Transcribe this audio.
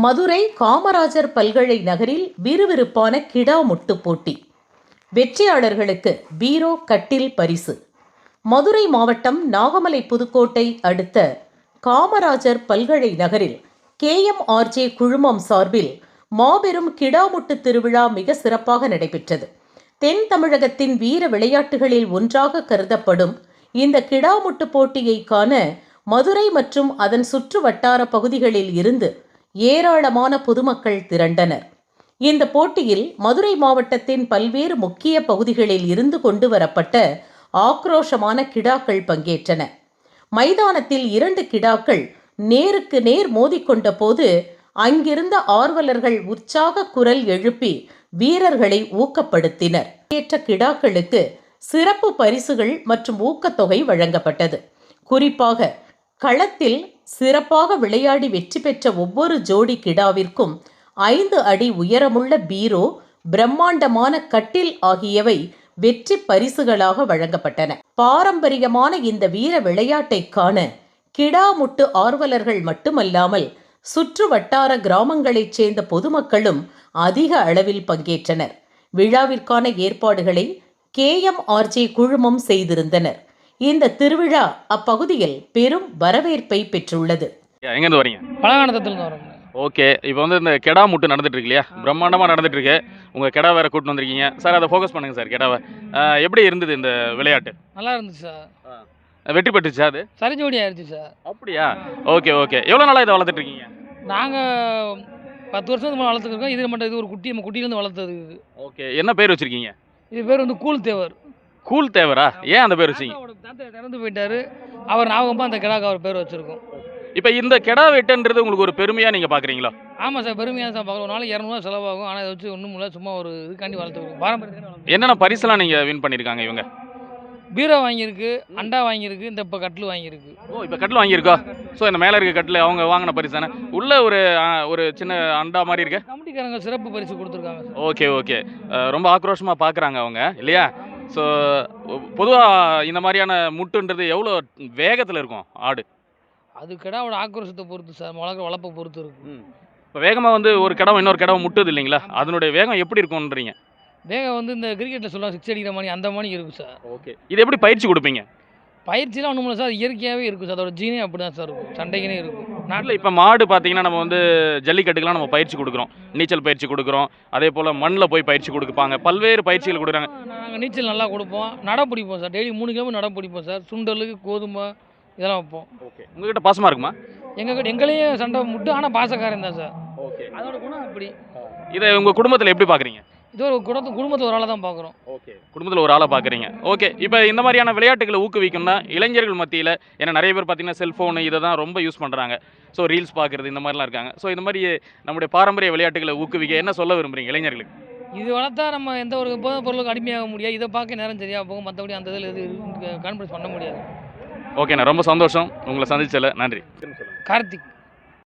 மதுரை காமராஜர் பல்கலை நகரில் விறுவிறுப்பான கிடாமுட்டு போட்டி. வெற்றியாளர்களுக்கு பீரோ, கட்டில் பரிசு. மதுரை மாவட்டம் நாகமலை புதுக்கோட்டை அடுத்த காமராஜர் பல்கலை நகரில் KMRJ குழுமம் சார்பில் மாபெரும் கிடாமுட்டு திருவிழா மிக சிறப்பாக நடைபெற்றது. தென் தமிழகத்தின் வீர விளையாட்டுகளில் ஒன்றாக கருதப்படும் இந்த கிடாமுட்டு போட்டியை காண மதுரை மற்றும் அதன் சுற்று வட்டார பகுதிகளில் இருந்து ஏராளமான பொதுமக்கள் திரண்டனர். இந்த போட்டியில் மதுரை மாவட்டத்தின் பல்வேறு முக்கிய பகுதிகளில் இருந்து கொண்டு வரப்பட்ட ஆக்ரோஷமான கிடாக்கள் பங்கேற்றன. மைதானத்தில் 2 கிடாக்கள் நேருக்கு நேர் மோதிக்கொண்ட போது அங்கிருந்த ஆர்வலர்கள் உற்சாக குரல் எழுப்பி வீரர்களை ஊக்கப்படுத்தினர். ஏற்ற கிடாக்களுக்கு சிறப்பு பரிசுகள் மற்றும் ஊக்கத்தொகை வழங்கப்பட்டது. குறிப்பாக களத்தில் சிறப்பாக விளையாடி வெற்றி பெற்ற ஒவ்வொரு ஜோடி கிடாவிற்கும் 5 அடி உயரமுள்ள பீரோ, பிரம்மாண்டமான கட்டில் ஆகியவை வெற்றி பரிசுகளாக வழங்கப்பட்டன. பாரம்பரியமான இந்த வீர விளையாட்டை காண கிடாமுட்டு ஆர்வலர்கள் மட்டுமல்லாமல் சுற்று வட்டார கிராமங்களைச் சேர்ந்த பொதுமக்களும் அதிக அளவில் பங்கேற்றனர். விழாவிற்கான ஏற்பாடுகளை KMRJ குழுமம் செய்திருந்தனர். இந்த திருவிழா அப்பகுதியில் பெரும் வரவேற்பை பெற்றுள்ளது. எங்கேருந்து வரீங்க? பழங்கானத்திலிருந்து வரோம். ஓகே, இப்போ வந்து இந்த கெடா முட்டு நடந்துட்டு இருக்கு இல்லையா? பிரம்மாண்டமாக நடந்துட்டு இருக்கு. உங்கள் கெடா வேற கூட்டிட்டு வந்திருக்கீங்க சார். அதை ஃபோக்கஸ் பண்ணுங்க சார். கெடாவை எப்படி இருந்தது இந்த விளையாட்டு? நல்லா இருந்துச்சு சார். வெற்றி பெற்றுச்சா? அது சரி ஜோடி ஆயிடுச்சு சார். அப்படியா? Okay okay. எவ்வளோ நாளாக இதை வளர்த்துட்டு இருக்கீங்க? நாங்கள் 10 வருஷத்துக்கு முன்னாடி வளர்த்துருக்கோம். இது மட்டும் இது ஒரு குட்டி, நம்ம குட்டியிலேருந்து வளர்த்தது. ஓகே, என்ன பேர் வச்சிருக்கீங்க? இது பேர் வந்து கூல் தேவர். கூல் தேவரா? ஏன் அந்த பேர் வச்சிங்க? தாத்தா இறந்து போயிட்டாரு, அவர் ஞாபகமாக அந்த கிடாக்கு அவர் பேர் வச்சிருக்கோம். இப்போ இந்த கெடா வெட்டுன்றது உங்களுக்கு ஒரு பெருமையாக நீங்கள் பார்க்குறீங்களா? ஆமாம் சார், பெருமையாக தான் பார்க்குறோம். ஒரு நாள் 200 செலவாகும். ஆனால் இதை வச்சு ஒன்றும் இல்லை, சும்மா ஒரு இதுக்காண்டி வளர்த்துருக்கோம். பாரம்பரியத்துக்கு என்னென்ன பரிசெல்லாம் நீங்கள் வின் பண்ணியிருக்காங்க இவங்க? பீரோ வாங்கியிருக்கு, அண்டா வாங்கியிருக்கு, இந்த இப்போ கட்டில் வாங்கியிருக்கு. ஓ, இப்போ கட்டில் வாங்கியிருக்கா? ஸோ இந்த மேலே இருக்க கட்டில் அவங்க வாங்கின பரிசு தானே? உள்ள ஒரு சின்ன அண்டா மாதிரி இருக்கு. கமிட்டிக்காரங்க சிறப்பு பரிசு கொடுத்துருக்காங்க சார். Okay okay. ரொம்ப ஆக்ரோஷமாக பார்க்குறாங்க அவங்க இல்லையா? ஸோ பொதுவாக இந்த மாதிரியான முட்டுன்றது எவ்வளோ வேகத்தில் இருக்கும் ஆடு? அது கிடாவோட ஆக்ரோஷத்தை பொறுத்து சார், வளர்ப்பை பொறுத்து இருக்கு. இப்போ வேகமாக வந்து ஒரு கிடவை இன்னொரு கிடவை முட்டுது இல்லைங்களா? அதனுடைய வேகம் எப்படி இருக்கும்ன்றீங்க? வேகம் வந்து இந்த கிரிக்கெட்டில் சொல்லுவாங்க 6 அடிக்கிற மாதிரி, அந்த மாதிரி இருக்கும் சார். ஓகே, இது எப்படி பயிற்சி கொடுப்பீங்க? பயிற்சிலாம் ஒன்றும் இல்லை சார், இயற்கையாகவே இருக்கும் சார். அதோட ஜீனே அப்படி தான் சார் இருக்கும், சண்டைக்குனே இருக்கும். நாட்டில் இப்போ மாடு பார்த்தீங்கன்னா நம்ம வந்து ஜல்லிக்கட்டுக்கெலாம் நம்ம பயிற்சி கொடுக்குறோம், நீச்சல் பயிற்சி கொடுக்குறோம், அதே போல் மண்ணில் போய் பயிற்சி கொடுப்பாங்க, பல்வேறு பயிற்சிகள் கொடுக்குறாங்க. நாங்கள் நீச்சல் நல்லா கொடுப்போம், நட பிடிப்போம் சார். டெய்லி 3 கிலோமீட்டர் நட பிடிப்போம் சார். சுண்டலுக்கு கோதுமை இதெல்லாம் வைப்போம். ஓகே, உங்ககிட்ட பாசமாக இருக்குமா? எங்களையும் சண்டை முட்டு, ஆனால் பாசக்காரன் தான் சார். ஓகே, அதோட குணம் அப்படி. இதை உங்கள் குடும்பத்தில் எப்படி பார்க்குறீங்க? இது ஒரு குடும்பத்தில் ஒரு ஆளை தான் பார்க்குறோம். ஓகே, குடும்பத்தில் ஒரு ஆளை பார்க்குறீங்க. ஓகே, இப்போ இந்த மாதிரியான விளையாட்டுகளை ஊக்குவிக்கணும்னா இளைஞர்கள் மத்தியில், ஏன்னா நிறைய பேர் பார்த்தீங்கன்னா செல்ஃபோனு இதை தான் ரொம்ப யூஸ் பண்ணுறாங்க. ஸோ ரீல்ஸ் பார்க்குறது இந்த மாதிரிலாம் இருக்காங்க. ஸோ இந்த மாதிரி நம்முடைய பாரம்பரிய விளையாட்டுகளை ஊக்குவிக்க என்ன சொல்ல விரும்புகிறீங்க இளைஞர்களுக்கு? இது வளர்த்தா நம்ம எந்த ஒரு போதைப் பொருளுக்கு அடிமையாக முடியாது. இதை பார்க்க நேரம் சரியாக போகும், மற்றபடி அந்த இதில் எது கான்ஃபிடன்ஸ் பண்ண முடியாது. ஓகேண்ணா, ரொம்ப சந்தோஷம் உங்களை சந்திச்சல. நன்றி. கார்த்திக்.